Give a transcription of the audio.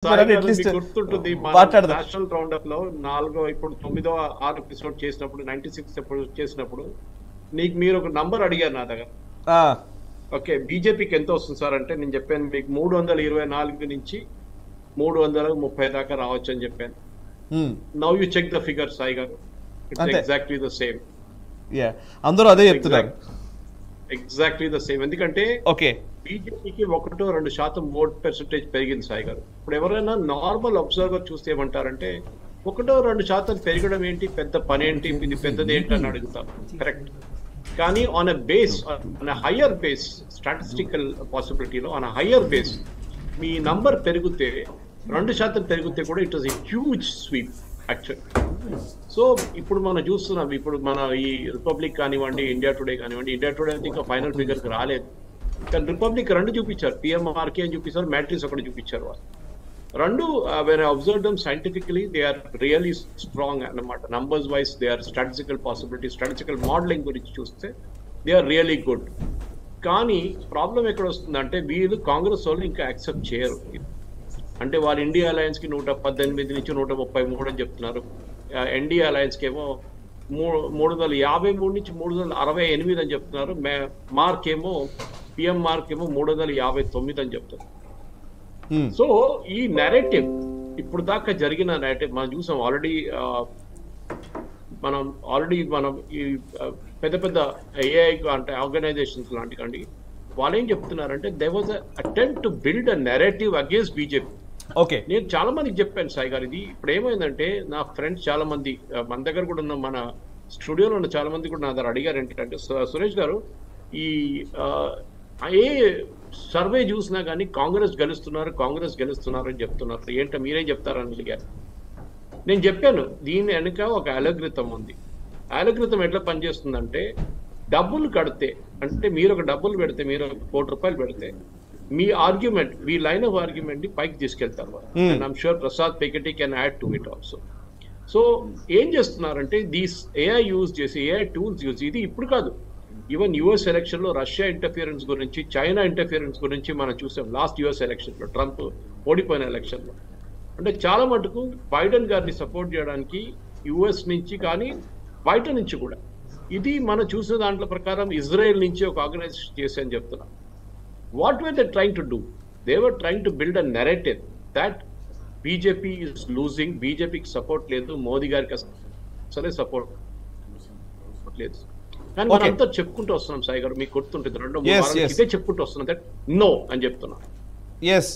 సాయి గారు అట్లీస్ట్ మీకు గుర్తుంటుంది మన మాట్లాడదాం. నేషనల్ రౌండ్ అప్ లో ఇప్పుడు 9వ ఎపిసోడ్ చేసినప్పుడు 96 ఎప్పుడు చేసినప్పుడు మీరు ఒక నంబర్ అడిగారు నా దగ్గర. ఆ, ఓకే, బీజేపీకి ఎంత వస్తుంది సార్ అంటే నేను చెప్పాను మీకు 324 నుంచి 330 దాకా రావచ్చు అని చెప్పాను. Now you check the figure Sai garu, it's అంతే. Exactly the same. యా అందరూ అదే చెప్తున్నారు. Exactly the same. ఎందుకంటే ఓకే, బీజేపీకి 1-2% ఓట్ పర్సెంటేజ్ పెరిగింది సాయి గారు. ఇప్పుడు ఎవరైనా నార్మల్ అబ్జర్వర్ చూస్తే ఏమంటారంటే 1-2% పెరగడం ఏంటి, పెద్ద పని ఏంటి, ఇది పెద్దది ఏంటి అని అడుగుతారు. కరెక్ట్. కానీ on a higher base, statistical పాసిబిలిటీలో ఆన్ అ హయ్యర్ బేస్ మీ నంబర్ పెరిగితే 2% పెరిగితే కూడా it was a huge sweep actual. So ఇప్పుడు మనం చూస్తున్నాం, ఇప్పుడు మన ఈ రిపబ్లిక్ కానివ్వండి, ఇండియా టుడే కానివ్వండి, ఇండియా టుడే అయితే ఇంకా ఫైనల్ ఫిగర్కి రాలేదు. కానీ రిపబ్లిక్ 2 చూపించారు, పిఎంఆర్కే అని చూపించారు, మ్యాట్రిక్స్ ఒకటి చూపించారు. వాళ్ళు 2 when I observe them scientifically they are really strong అన్నమాట. Numbers wise they are statistical possibility, statistical modelling గురించి చూస్తే దే ఆర్ రియలీ గుడ్. కానీ ప్రాబ్లం ఎక్కడ వస్తుందంటే వీళ్ళు కాంగ్రెస్ వాళ్ళు ఇంకా యాక్సెప్ట్ చేయరు. అంటే వాళ్ళు ఇండియా అలయన్స్ కి 118 నుంచి 133 అని చెప్తున్నారు. ఎన్డీఏ అలయన్స్ కి ఏమో 353 నుంచి 368 అని చెప్తున్నారు. మార్క్ ఏమో పిఎం మార్క్ ఏమో 359 అని చెప్తారు. సో ఈ నెరేటివ్ ఇప్పుడు దాకా జరిగిన నెరేటివ్ మనం చూసాం ఆల్రెడీ. మనం ఈ పెద్ద పెద్ద ఏఐ అంటే ఆర్గనైజేషన్స్ లాంటివి వాళ్ళు ఏం చెప్తున్నారంటే they was attempt to build a narrative against BJP. Okay, నేను చాలా మందికి చెప్పాను సాయి గారు, ఇది ఇప్పుడు ఏమైందంటే నా ఫ్రెండ్స్ చాలా మంది మన దగ్గర కూడా ఉన్న, మన స్టూడియోలో ఉన్న చాలా మంది కూడా నా దగ్గర అడిగారు ఏంటంటే సురేష్ గారు ఈ ఏ సర్వే చూసినా కానీ కాంగ్రెస్ గెలుస్తున్నారు అని చెప్తున్నారు, ఏంటో మీరేం చెప్తారని అడిగారు. నేను చెప్పాను దీని వెనుక ఒక అలగ్రితం ఉంది. అలగ్రితం ఎట్లా పనిచేస్తుందంటే డబ్బులు కడితే, అంటే మీరు ఒక డబ్బులు పెడితే, మీరు ₹1 కోటి పెడితే మీ ఆర్గ్యుమెంట్, మీ లైన్ ఆఫ్ ఆర్గ్యుమెంట్ ని పైకి తీసుకెళ్తారు వాళ్ళు. And I'm sure Prasad Peketi can add to it also. So ఏం చేస్తున్నారంటే దీస్ ఏఐ యూజ్ చేసి, ఏఐ టూల్స్ యూజ్, ఇది ఇప్పుడు కాదు, ఈవెన్ యుఎస్ ఎలక్షన్ లో రష్యా ఇంటర్ఫియరెన్స్ గురించి, చైనా ఇంటర్ఫియరెన్స్ గురించి మనం చూసాం లాస్ట్ యుఎస్ ఎలక్షన్ లో, ట్రంప్ ఓడిపోయిన ఎలక్షన్ లో. అంటే చాలా మటుకు బైడెన్ గారిని సపోర్ట్ చేయడానికి యుఎస్ నుంచి కానీ బయట నుంచి కూడా, ఇది మనం చూసిన దాంట్లో ప్రకారం ఇజ్రాయెల్ నుంచి ఒక ఆర్గనైజేషన్ చేసి అని చెప్తున్నాం. What were they trying to do? They were trying to build a narrative that BJP is losing, BJPకి సపోర్ట్ లేదు, మోదీ గారికి అసలే సపోర్ట్ లేదు. కానీ మనం అంతా చెప్పుకుంటూ వస్తున్నాం సాయి గారు, మీకు గుర్తుంటుంది 2-3 వారాల ఇదే చెప్పుకుంటూ వస్తున్నాం దట్ నో అని చెప్తున్నాం. ఎస్